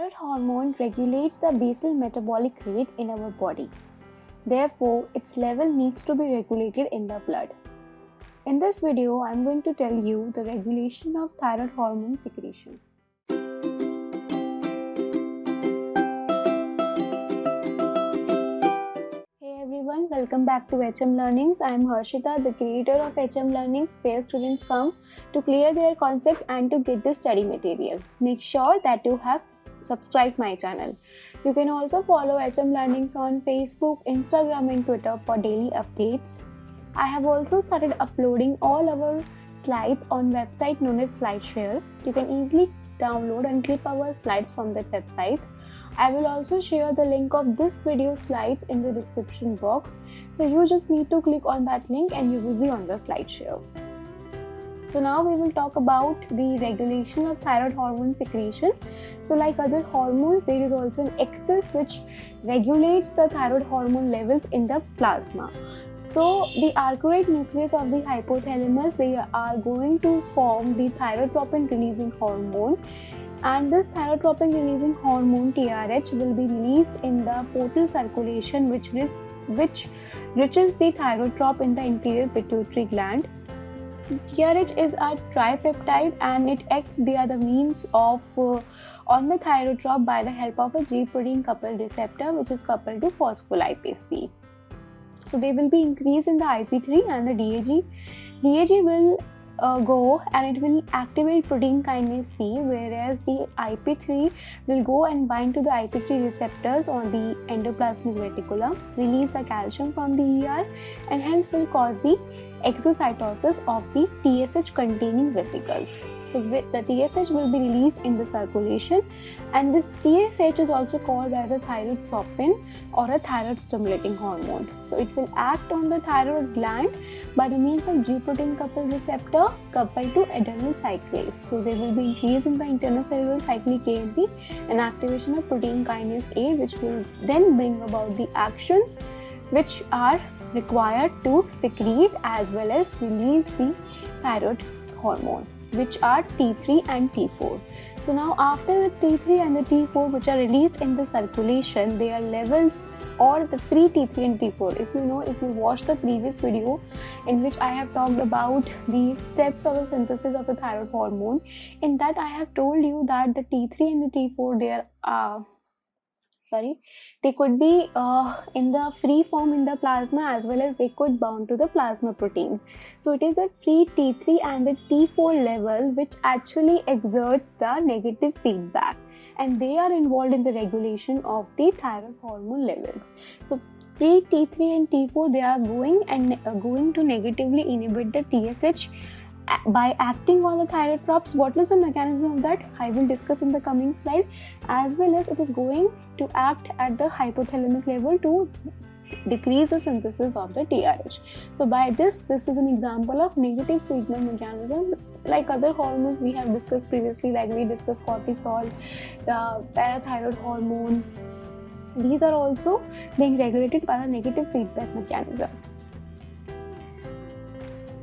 Thyroid hormone regulates the basal metabolic rate in our body. Therefore, its level needs to be regulated in the blood. In this video, I am going to tell you the regulation of thyroid hormone secretion. Hey everyone, welcome back to HM Learnings. I am Harshita, the creator of HM Learnings, where students come to clear their concept and to get the study material. Make sure that you have subscribed my channel. You can also follow HM Learnings on Facebook, Instagram and Twitter for daily updates. I have also started uploading all our slides on website known as SlideShare. You can easily download and clip our slides from that website. I will also share the link of this video slides in the description box. So you just need to click on that link and you will be on the SlideShare. So now we will talk about the regulation of thyroid hormone secretion. So like other hormones, there is also an excess which regulates the thyroid hormone levels in the plasma. So the arcuate nucleus of the hypothalamus, they are going to form the thyrotropin releasing hormone, and this thyrotropin releasing hormone TRH will be released in the portal circulation which reaches the thyrotropin in the anterior pituitary gland. TRH is a tripeptide and it acts via the means of on the thyrotrop by the help of a G protein coupled receptor which is coupled to phospholipase C. So they will be increased in the IP3 and the DAG. DAG will go and it will activate protein kinase C, whereas the IP3 will go and bind to the IP3 receptors on the endoplasmic reticulum, release the calcium from the ER, and hence will cause the exocytosis of the TSH containing vesicles. So the TSH will be released in the circulation, and this TSH is also called as a thyrotropin or a thyroid stimulating hormone. So it will act on the thyroid gland by the means of G protein coupled receptor coupled to adrenal cyclase. So there will be increase in the internal cellular cyclic AMP and activation of protein kinase A, which will then bring about the actions which are required to secrete as well as release the thyroid hormone, which are T3 and T4. So now after the T3 and the T4 which are released in the circulation, their levels or the free T3 and T4. If you watch the previous video in which I have talked about the steps of the synthesis of the thyroid hormone, in that I have told you that the T3 and the T4 they could be in the free form in the plasma as well as they could bound to the plasma proteins. So it is a free T3 and the T4 level which actually exerts the negative feedback, and they are involved in the regulation of the thyroid hormone levels. So free T3 and T4, they are going to negatively inhibit the TSH by acting on the thyrotrops. What is the mechanism of that? I will discuss in the coming slide, as well as it is going to act at the hypothalamic level to decrease the synthesis of the TRH. So by this is an example of negative feedback mechanism. Like other hormones we have discussed previously, like we discussed cortisol, the parathyroid hormone, these are also being regulated by the negative feedback mechanism.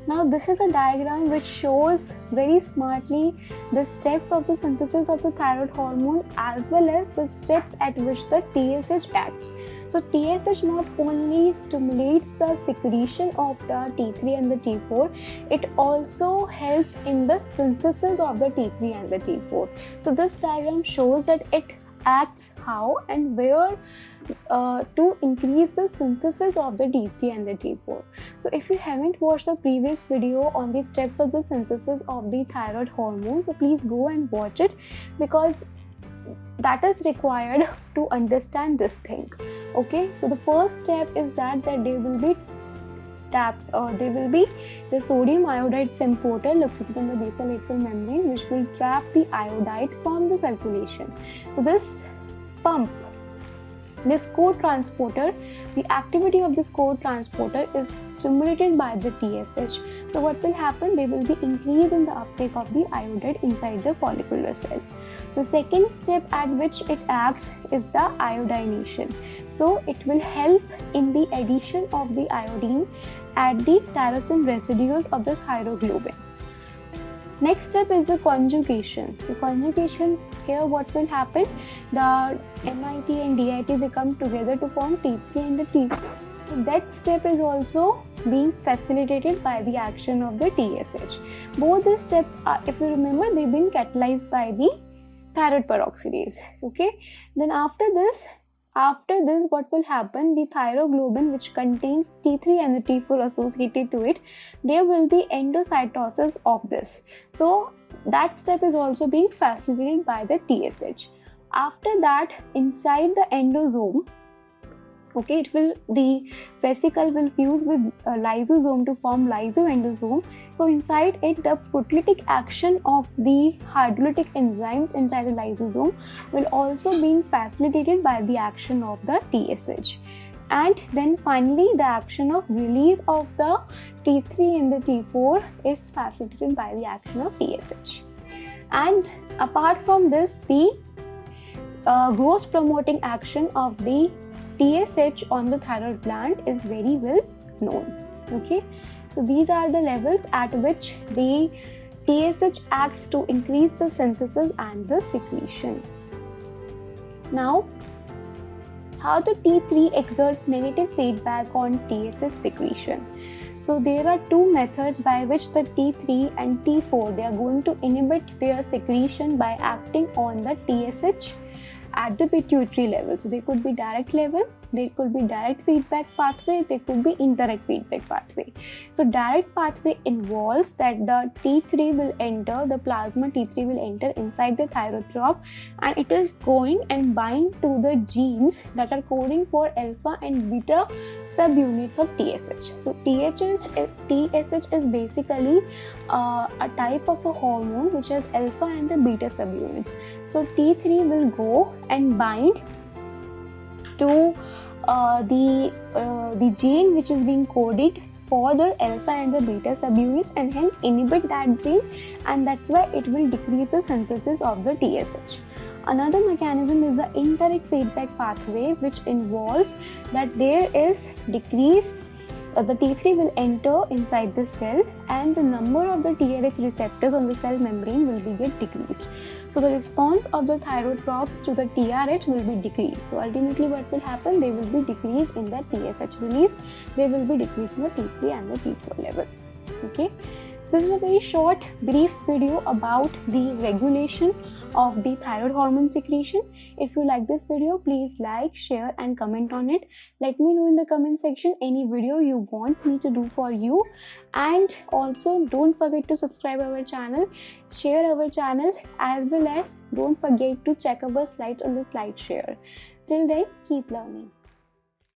Now this is a diagram which shows very smartly the steps of the synthesis of the thyroid hormone as well as the steps at which the TSH acts. So TSH not only stimulates the secretion of the T3 and the T4, it also helps in the synthesis of the T3 and the T4. So this diagram shows that it acts how and where to increase the synthesis of the T3 and the T4. So if you haven't watched the previous video on the steps of the synthesis of the thyroid hormone, so please go and watch it, because that is required to understand this thing. Okay, so the first step is that there will be the sodium iodide symporter located in the basolateral membrane which will trap the iodide from the circulation. So this co-transporter, the activity of this co-transporter is stimulated by the TSH. So what will happen? There will be increase in the uptake of the iodide inside the follicular cell. The second step at which it acts is the iodination. So it will help in the addition of the iodine at the tyrosine residues of the thyroglobin. Next step is the conjugation. So conjugation here what will happen, the MIT and DIT, they come together to form T3 and the T4. So that step is also being facilitated by the action of the TSH. Both these steps are, if you remember, they've been catalyzed by the thyroid peroxidase. Okay, then after this what will happen, the thyroglobin, which contains T3 and the T4 associated to it, there will be endocytosis of this. So that step is also being facilitated by the TSH. After that, inside the endosome, okay, the vesicle will fuse with lysosome to form lysoendosome. So inside it, the proteolytic action of the hydrolytic enzymes inside the lysosome will also be facilitated by the action of the TSH. And then finally, the action of release of the T3 and the T4 is facilitated by the action of TSH. And apart from this, the growth promoting action of the TSH on the thyroid gland is very well known. Okay, so these are the levels at which the TSH acts to increase the synthesis and the secretion. Now, how the T3 exerts negative feedback on TSH secretion. So there are two methods by which the T3 and T4, they are going to inhibit their secretion by acting on the TSH at the pituitary level. So they could be direct level, they could be direct feedback pathway, they could be indirect feedback pathway. So direct pathway involves that the T3 will enter, the plasma T3 will enter inside the thyrotrope, and it is going and bind to the genes that are coding for alpha and beta subunits of TSH. So TSH is basically a type of a hormone which has alpha and the beta subunits. So T3 will go and bind to the gene which is being coded for the alpha and the beta subunits, and hence inhibit that gene, and that's why it will decrease the synthesis of the TSH. Another mechanism is the indirect feedback pathway, which involves that there is decrease, the T3 will enter inside the cell and the number of the TRH receptors on the cell membrane will be get decreased. So the response of the thyrotropes to the TRH will be decreased. So ultimately what will happen, they will be decreased in the TSH release, they will be decreased in the T3 and the T4 level. Okay, so this is a very short brief video about the regulation of the thyroid hormone secretion. If you like this video, please like, share and comment on it. Let me know in the comment section any video you want me to do for you, and also don't forget to subscribe our channel, share our channel, as well as don't forget to check our slides on the SlideShare. Till then, keep learning.